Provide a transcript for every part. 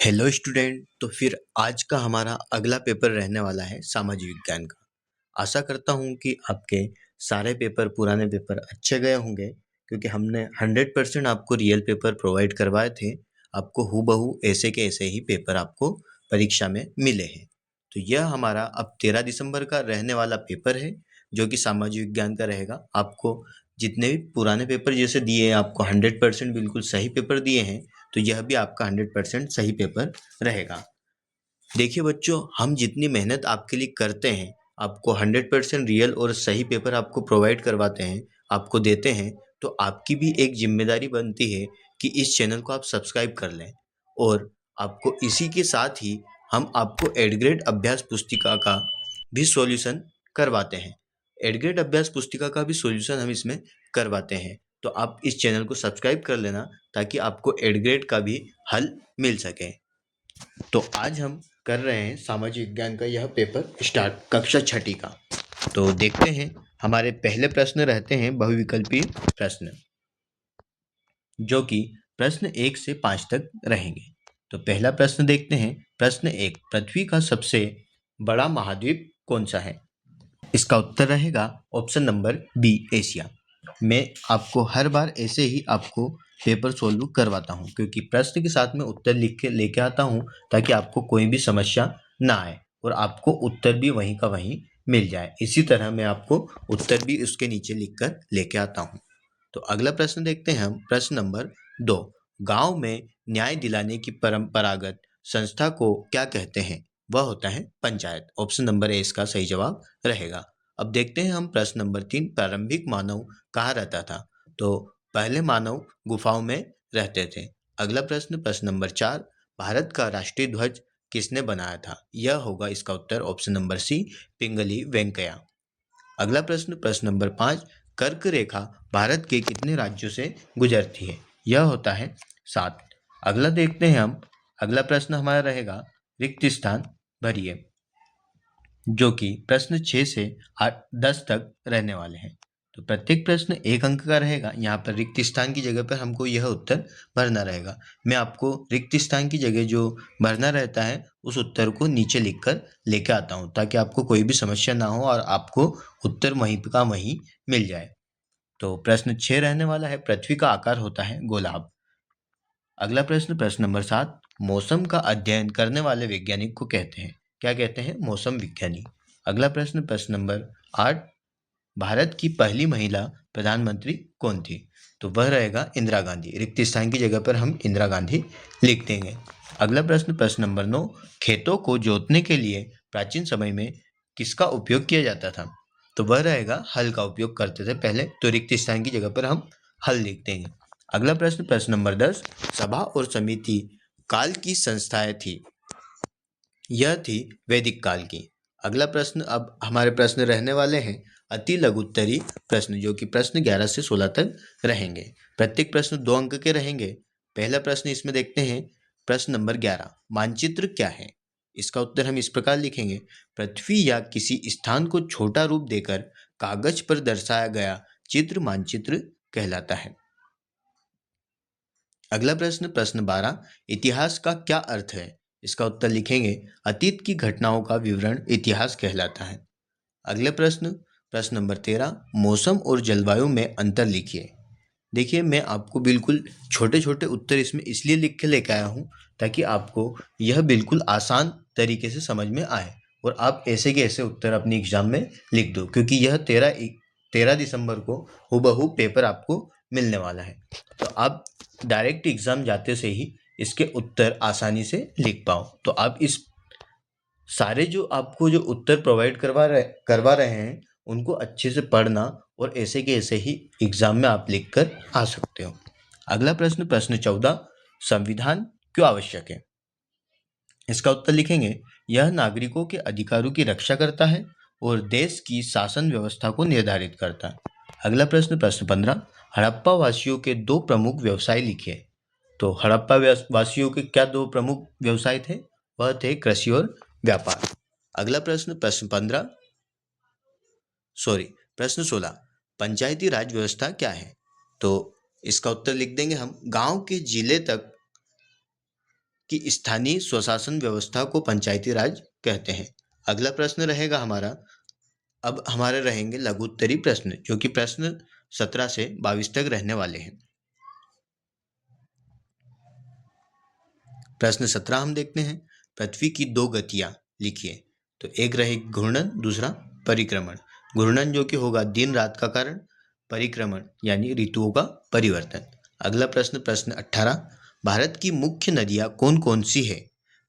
Hello student. तो फिर आज का हमारा अगला पेपर रहने वाला है सामाजिक विज्ञान का। आशा करता हूँ कि आपके सारे पेपर पुराने पेपर अच्छे गए होंगे, क्योंकि हमने 100% आपको रियल पेपर प्रोवाइड करवाए थे। आपको हूबहू ऐसे के ऐसे ही पेपर आपको परीक्षा में मिले हैं। तो यह हमारा अब 13 दिसंबर का रहने वाला पेपर है, जो कि सामाजिक विज्ञान का रहेगा। आपको जितने भी पुराने पेपर जैसे दिए हैं, आपको 100% बिल्कुल सही पेपर दिए हैं, तो यह भी आपका 100% सही पेपर रहेगा। देखिए बच्चों, हम जितनी मेहनत आपके लिए करते हैं, आपको 100% रियल और सही पेपर आपको प्रोवाइड करवाते हैं, आपको देते हैं, तो आपकी भी एक जिम्मेदारी बनती है कि इस चैनल को आप सब्सक्राइब कर लें। और आपको इसी के साथ ही हम आपको एड ग्रेड अभ्यास पुस्तिका का भी सॉल्यूशन करवाते हैं। एड ग्रेड अभ्यास पुस्तिका का भी सॉल्यूशन हम इसमें करवाते हैं। तो आप इस चैनल को सब्सक्राइब कर लेना, ताकि आपको एड ग्रेड का भी हल मिल सके। तो आज हम कर रहे हैं सामाजिक विज्ञान का यह पेपर स्टार्ट, कक्षा छठी का। तो देखते हैं, हमारे पहले प्रश्न रहते हैं बहुविकल्पीय प्रश्न, जो कि प्रश्न 1 से 5 तक रहेंगे। तो पहला प्रश्न देखते हैं। प्रश्न 1, पृथ्वी का सबसे बड़ा महाद्वीप कौन सा है? इसका उत्तर रहेगा ऑप्शन नंबर बी, एशिया। मैं आपको हर बार ऐसे ही आपको पेपर सोल्व करवाता हूँ, क्योंकि प्रश्न के साथ में उत्तर लिख के लेके आता हूँ, ताकि आपको कोई भी समस्या ना आए और आपको उत्तर भी वहीं का वहीं मिल जाए। इसी तरह मैं आपको उत्तर भी उसके नीचे लिख कर लेके आता हूँ। तो अगला प्रश्न देखते हैं हम। प्रश्न नंबर 2, गांव में न्याय दिलाने की परंपरागत संस्था को क्या कहते हैं? वह होता है पंचायत। ऑप्शन नंबर ए इसका सही जवाब रहेगा। अब देखते हैं हम प्रश्न नंबर 3, प्रारंभिक मानव कहाँ रहता था? तो पहले मानव गुफाओं में रहते थे। अगला प्रश्न, प्रश्न नंबर 4, भारत का राष्ट्रीय ध्वज किसने बनाया था? यह होगा इसका उत्तर ऑप्शन नंबर सी, पिंगली वेंकैया। अगला प्रश्न, प्रश्न नंबर 5, कर्क रेखा भारत के कितने राज्यों से गुजरती है? यह होता है 7। अगला देखते हैं हम। अगला प्रश्न हमारा रहेगा रिक्त स्थान भरिए, जो कि प्रश्न 6 से 10 तक रहने वाले हैं। तो प्रत्येक प्रश्न 1 अंक का रहेगा। यहाँ पर रिक्त स्थान की जगह पर हमको यह उत्तर भरना रहेगा। मैं आपको रिक्त स्थान की जगह जो भरना रहता है, उस उत्तर को नीचे लिखकर लेके आता हूँ, ताकि आपको कोई भी समस्या ना हो और आपको उत्तर वहीं का वहीं मिल जाए। तो प्रश्न 6 रहने वाला है, पृथ्वी का आकार होता है गोलाभ। अगला प्रश्न, प्रश्न नंबर 7, मौसम का अध्ययन करने वाले वैज्ञानिक को कहते हैं? क्या कहते हैं? मौसम विज्ञानी। अगला प्रश्न, प्रश्न नंबर 8, भारत की पहली महिला प्रधानमंत्री कौन थी? तो वह रहेगा इंदिरा गांधी। रिक्त स्थान की जगह पर हम इंदिरा गांधी लिख देंगे। अगला प्रश्न, प्रश्न नंबर 9, खेतों को जोतने के लिए प्राचीन समय में किसका उपयोग किया जाता था? तो वह रहेगा हल का उपयोग करते थे पहले। तो रिक्त स्थान की जगह पर हम हल लिख देंगे। अगला प्रश्न, प्रश्न नंबर 10, सभा और समिति काल की संस्थाएं थी? यह थी वैदिक काल की। अगला प्रश्न, अब हमारे प्रश्न रहने वाले हैं अति लघुत्तरी प्रश्न, जो कि प्रश्न 11 से 16 तक रहेंगे। प्रत्येक प्रश्न 2 अंक के रहेंगे। पहला प्रश्न इसमें देखते हैं। प्रश्न नंबर 11, मानचित्र क्या है? इसका उत्तर हम इस प्रकार लिखेंगे, पृथ्वी या किसी स्थान को छोटा रूप देकर कागज पर दर्शाया गया चित्र मानचित्र कहलाता है। अगला प्रश्न, प्रश्न 12, इतिहास का क्या अर्थ है? इसका उत्तर लिखेंगे, अतीत की घटनाओं का विवरण इतिहास कहलाता है। अगले प्रश्न, प्रश्न नंबर 13, मौसम और जलवायु में अंतर लिखिए। देखिए, मैं आपको बिल्कुल छोटे छोटे उत्तर इसमें इसलिए लिख के लेके आया हूँ, ताकि आपको यह बिल्कुल आसान तरीके से समझ में आए और आप ऐसे के ऐसे उत्तर अपनी एग्जाम में लिख दो, क्योंकि यह 13 दिसंबर को हूबहू पेपर आपको मिलने वाला है। तो आप डायरेक्ट एग्जाम जाते से ही इसके उत्तर आसानी से लिख पाओ। तो आप इस सारे जो आपको जो उत्तर प्रोवाइड करवा रहे हैं, उनको अच्छे से पढ़ना और ऐसे के ऐसे ही एग्जाम में आप लिख कर आ सकते हो। अगला प्रश्न, प्रश्न 14, संविधान क्यों आवश्यक है? इसका उत्तर लिखेंगे, यह नागरिकों के अधिकारों की रक्षा करता है और देश की शासन व्यवस्था को निर्धारित करता है। अगला प्रश्न, प्रश्न 15, हड़प्पा वासियों के 2 प्रमुख व्यवसाय लिखिए। तो हड़प्पा वासियों के क्या 2 प्रमुख व्यवसाय थे? वह थे कृषि और व्यापार। अगला प्रश्न, प्रश्न 16, पंचायती राज व्यवस्था क्या है? तो इसका उत्तर लिख देंगे हम, गांव के जिले तक कि स्थानीय स्वशासन व्यवस्था को पंचायती राज कहते हैं। अगला प्रश्न रहेगा हमारा, अब हमारे रहेंगे लघुत्तरी प्रश्न, जो कि प्रश्न 17 से 22 तक रहने वाले हैं। प्रश्न 17 हम देखते हैं, पृथ्वी की दो गतियां लिखिए। तो एक रहेगी घूर्णन, दूसरा परिक्रमण। घूर्णन जो कि होगा दिन रात का कारण, परिक्रमण यानी ऋतुओं का परिवर्तन। अगला प्रश्न, प्रश्न 18, भारत की मुख्य नदियां कौन कौन सी है?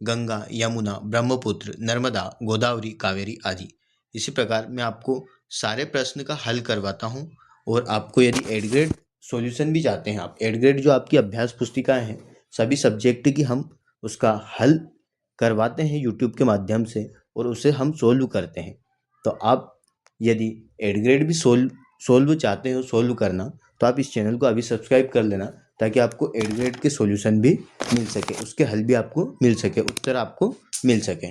गंगा, यमुना, ब्रह्मपुत्र, नर्मदा, गोदावरी, कावेरी आदि। इसी प्रकार मैं आपको सारे प्रश्न का हल करवाता हूँ, और आपको यदि एड ग्रेड सॉल्यूशन भी चाहते हैं आप, एड ग्रेड जो आपकी अभ्यास पुस्तिकाएं हैं सभी सब्जेक्ट की, हम उसका हल करवाते हैं यूट्यूब के माध्यम से, और उसे हम सोल्व करते हैं। तो आप यदि एड ग्रेड भी सोल्व चाहते हो सोल्व करना, तो आप इस चैनल को अभी सब्सक्राइब कर लेना, ताकि आपको एड ग्रेड के सॉल्यूशन भी मिल सके, उसके हल भी आपको मिल सके, उत्तर आपको मिल सके।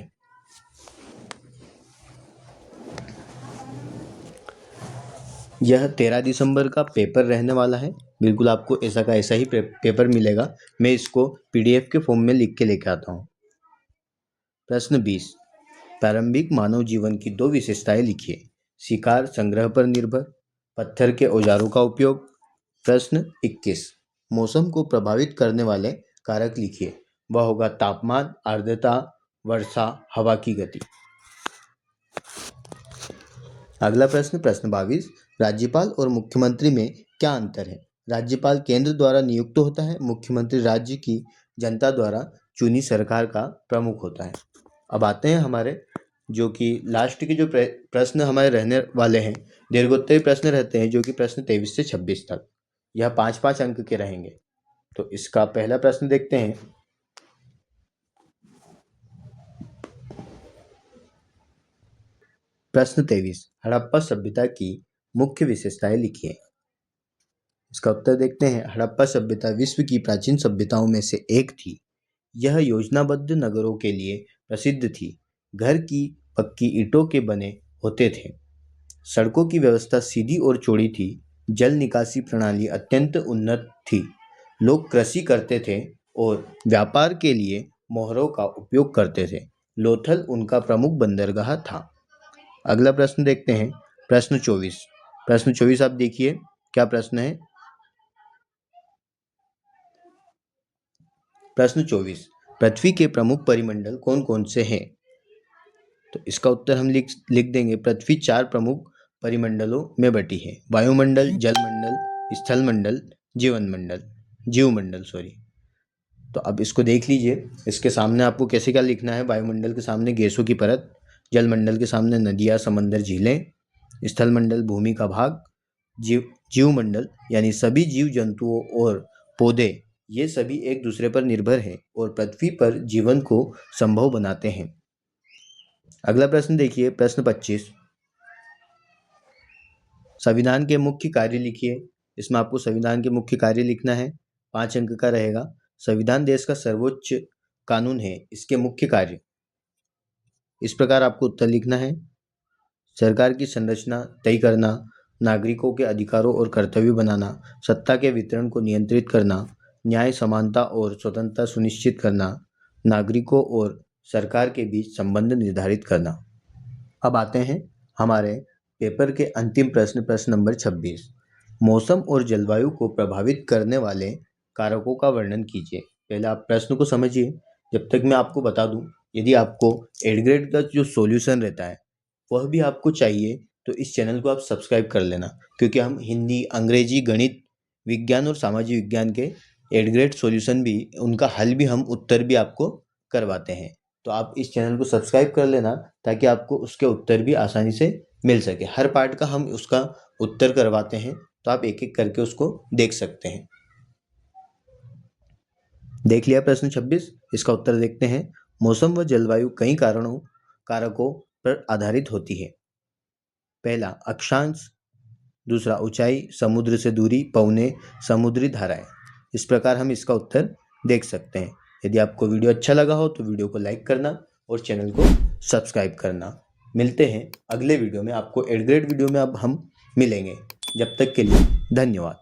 यह 13 दिसंबर का पेपर रहने वाला है। बिल्कुल आपको ऐसा का ऐसा ही पेपर मिलेगा। मैं इसको PDF के फॉर्म में लिख के लेके आता हूँ। प्रश्न 20, प्रारंभिक मानव जीवन की दो विशेषताएं लिखिए। शिकार संग्रह पर निर्भर, पत्थर के औजारों का उपयोग। प्रश्न 21, मौसम को प्रभावित करने वाले कारक लिखिए। वह होगा तापमान, आर्द्रता, वर्षा, हवा की गति। अगला प्रश्न, प्रश्न 22, राज्यपाल और मुख्यमंत्री में क्या अंतर है? राज्यपाल केंद्र द्वारा नियुक्त होता है, मुख्यमंत्री राज्य की जनता द्वारा चुनी सरकार का प्रमुख होता है। अब आते हैं हमारे जो कि लास्ट के जो प्रश्न हमारे रहने वाले हैं, दीर्घोत्तरी प्रश्न रहते हैं, जो कि प्रश्न 23 से 26 तक, यह 5-5 अंक के रहेंगे। तो इसका पहला प्रश्न देखते हैं। प्रश्न 23, हड़प्पा सभ्यता की मुख्य विशेषताएं लिखिए। इसका उत्तर देखते हैं। हड़प्पा सभ्यता विश्व की प्राचीन सभ्यताओं में से एक थी। यह योजनाबद्ध नगरों के लिए प्रसिद्ध थी। घर की पक्की ईंटों के बने होते थे। सड़कों की व्यवस्था सीधी और चौड़ी थी। जल निकासी प्रणाली अत्यंत उन्नत थी। लोग कृषि करते थे और व्यापार के लिए मोहरों का उपयोग करते थे। लोथल उनका प्रमुख बंदरगाह था। अगला प्रश्न देखते हैं। प्रश्न 24, प्रश्न 24 आप देखिए क्या प्रश्न है। प्रश्न 24, पृथ्वी के प्रमुख परिमंडल कौन कौन से हैं? तो इसका उत्तर हम लिख देंगे। पृथ्वी 4 प्रमुख परिमंडलों में बटी है। वायुमंडल, जलमंडल, स्थलमंडल, जीवमंडल सॉरी। तो अब इसको देख लीजिए। इसके सामने आपको कैसे क्या लिखना है। वायुमंडल के सामने गैसों की परत, जलमंडल के सामने नदियाँ, समंदर, झीलें, स्थलमंडल भूमि का भाग, जीवमंडल यानी सभी जीव जंतुओं और पौधे, ये सभी एक दूसरे पर निर्भर हैं और पृथ्वी पर जीवन को संभव बनाते हैं। अगला प्रश्न देखिए। प्रश्न 25, संविधान के मुख्य कार्य लिखिए। इसमें आपको संविधान के मुख्य कार्य लिखना है। 5 अंक का रहेगा। संविधान देश का सर्वोच्च कानून है। इसके मुख्य कार्य इस प्रकार आपको उत्तर लिखना है। सरकार की संरचना तय करना, नागरिकों के अधिकारों और कर्तव्य बनाना, सत्ता के वितरण को नियंत्रित करना, न्याय, समानता और स्वतंत्रता सुनिश्चित करना, नागरिकों और सरकार के बीच संबंध निर्धारित करना। अब आते हैं हमारे पेपर के अंतिम प्रश्न, प्रश्न नंबर 26, मौसम और जलवायु को प्रभावित करने वाले कारकों का वर्णन कीजिए। पहले आप प्रश्न को समझिए, जब तक मैं आपको बता दूं, यदि आपको एड ग्रेड का जो सॉल्यूशन रहता है वह भी आपको चाहिए, तो इस चैनल को आप सब्सक्राइब कर लेना, क्योंकि हम हिंदी, अंग्रेजी, गणित, विज्ञान और सामाजिक विज्ञान के एड ग्रेड सॉल्यूशन भी, उनका हल भी, हम उत्तर भी आपको करवाते हैं। तो आप इस चैनल को सब्सक्राइब कर लेना, ताकि आपको उसके उत्तर भी आसानी से मिल सके। हर पार्ट का हम उसका उत्तर करवाते हैं, तो आप एक एक करके उसको देख सकते हैं। देख लिया प्रश्न 26। इसका उत्तर देखते हैं। मौसम व जलवायु कई कारकों पर आधारित होती है। पहला अक्षांश, दूसरा ऊंचाई, समुद्र से दूरी, पवने, समुद्री धाराएं। इस प्रकार हम इसका उत्तर देख सकते हैं। यदि आपको वीडियो अच्छा लगा हो तो वीडियो को लाइक करना और चैनल को सब्सक्राइब करना। मिलते हैं अगले वीडियो में। आपको एड ग्रेड वीडियो में अब हम मिलेंगे। जब तक के लिए धन्यवाद।